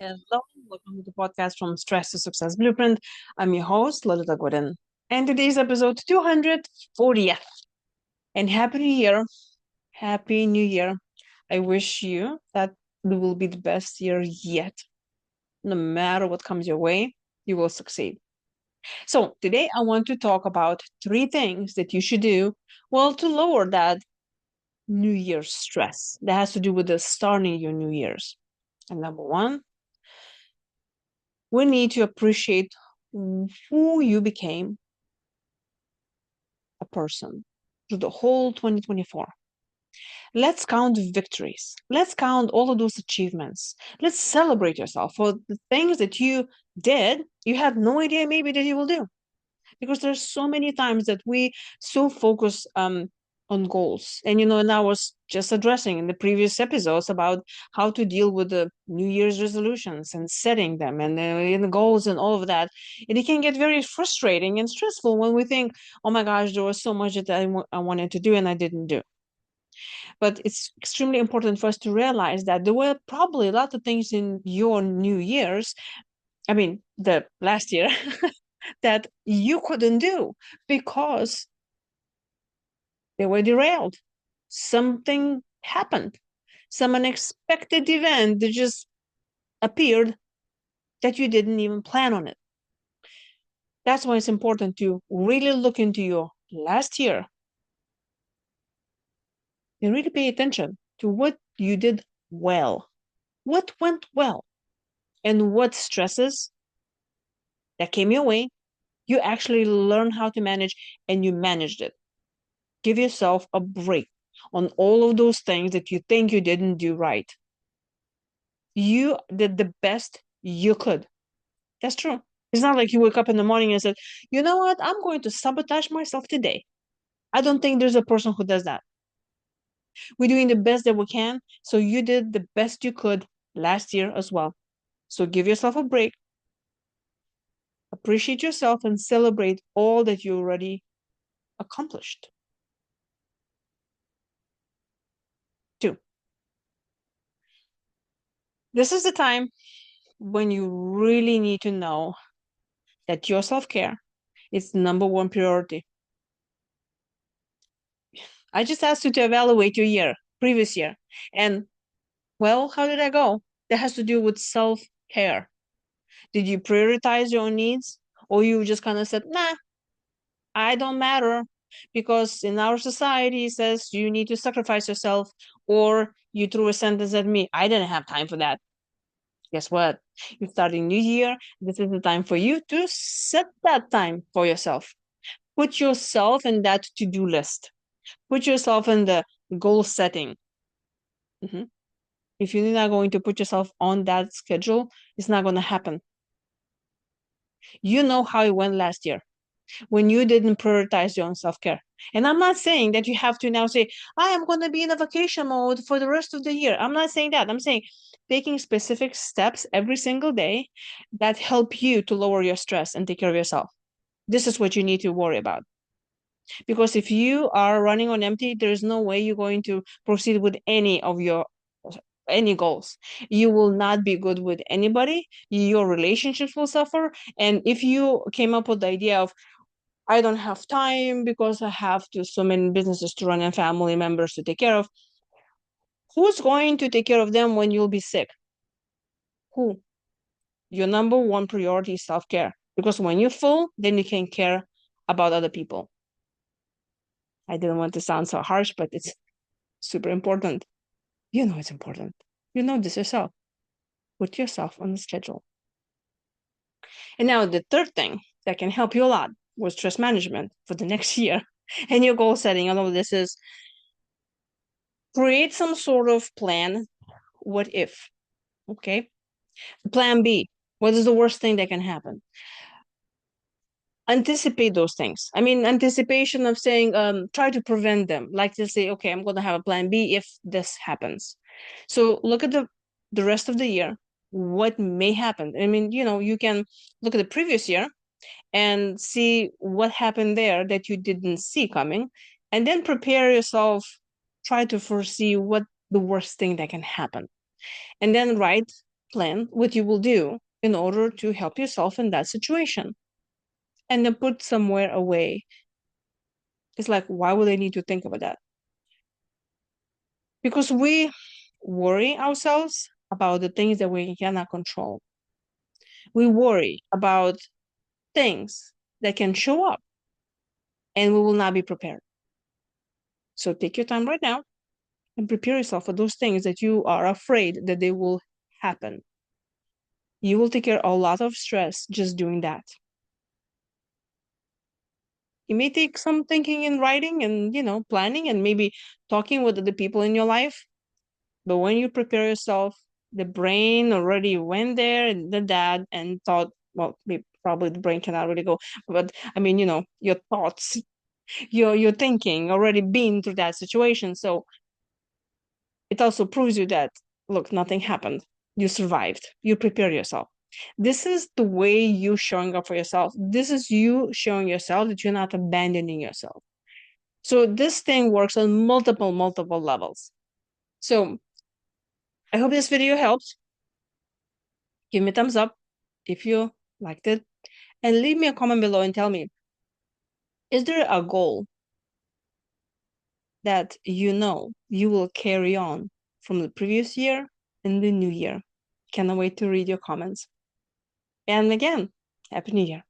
Hello, welcome to the podcast from Stress to Success Blueprint. I'm your host, Lolita Guarin. And today's episode 240th. And Happy New Year. Happy New Year. I wish you that it will be the best year yet. No matter what comes your way, you will succeed. So today I want to talk about three things that you should do, well, to lower that New Year's stress that has to do with the starting your New Year's. And number one, we need to appreciate who you became a person through the whole 2024. Let's count victories. Let's count all of those achievements. Let's celebrate yourself for the things that you did, you had no idea maybe that you will do. Because there's so many times that we so focus on goals. And I was just addressing in the previous episodes about how to deal with the New Year's resolutions and setting them and the goals and all of that. And it can get very frustrating and stressful when we think, oh my gosh, there was so much that I wanted to do and I didn't do. But it's extremely important for us to realize that there were probably a lot of things in your New Year's, I mean, the last year, that you couldn't do because they were derailed. Something happened. Some unexpected event that just appeared that you didn't even plan on it. That's why it's important to really look into your last year and really pay attention to what you did well, what went well, and what stresses that came your way, you actually learn how to manage and you managed it. Give yourself a break on all of those things that you think you didn't do right. You did the best you could. That's true. It's not like you wake up in the morning and said, you know what, I'm going to sabotage myself today. I don't think there's a person who does that. We're doing the best that we can. So you did the best you could last year as well. So give yourself a break, appreciate yourself, and celebrate all that you already accomplished. Two, this is the time when you really need to know that your self-care is number one priority. I just asked you to evaluate your year, previous year. And well, how did I go? That has to do with self-care. Did you prioritize your own needs? Or you just kind of said, nah, I don't matter. Because in our society, it says you need to sacrifice yourself. Or you threw a sentence at me, I didn't have time for that. Guess what? You're starting new year. This is the time for you to set that time for yourself. Put yourself in that to-do list. Put yourself in the goal setting. If you're not going to put yourself on that schedule, it's not going to happen. You know how it went last year when you didn't prioritize your own self-care. And I'm not saying that you have to now say, I am going to be in a vacation mode for the rest of the year. I'm not saying that. I'm saying taking specific steps every single day that help you to lower your stress and take care of yourself. This is what you need to worry about. Because if you are running on empty, there's no way you're going to proceed with any goals. You will not be good with anybody. Your relationships will suffer. And if you came up with the idea of, I don't have time because I have so many businesses to run and family members to take care of, who's going to take care of them when you'll be sick? Who? Your number one priority is self-care. Because when you're full, then you can care about other people. I didn't want to sound so harsh, but it's super important. You know it's important. You know this yourself. Put yourself on the schedule. And now the third thing that can help you a lot with stress management for the next year and your goal setting, all of this is create some sort of plan. What if? Okay. Plan B. What is the worst thing that can happen? Anticipate those things. I mean, anticipation of saying, try to prevent them. Like to say, okay, I'm going to have a plan B if this happens. So look at the rest of the year. What may happen? I mean, you can look at the previous year and see what happened there that you didn't see coming, and then prepare yourself, try to foresee what the worst thing that can happen, and then write plan what you will do in order to help yourself in that situation, and then put somewhere away. It's like, why would I need to think about that? Because we worry ourselves about the things that we cannot control. We worry about things that can show up, and we will not be prepared. So take your time right now and prepare yourself for those things that you are afraid that they will happen. You will take care of a lot of stress just doing that. It may take some thinking and writing and, planning and maybe talking with the people in your life. But when you prepare yourself, the brain already went there and did that and thought, well, probably the brain cannot really go, but I mean, your thoughts, your thinking already been through that situation. So it also proves you that, look, nothing happened. You survived. You prepare yourself. This is the way you showing up for yourself. This is you showing yourself that you're not abandoning yourself. So this thing works on multiple levels. So I hope this video helps. Give me a thumbs up if you liked it, and leave me a comment below and tell me, is there a goal that you will carry on from the previous year and the new year? Cannot wait to read your comments. And again, Happy New Year.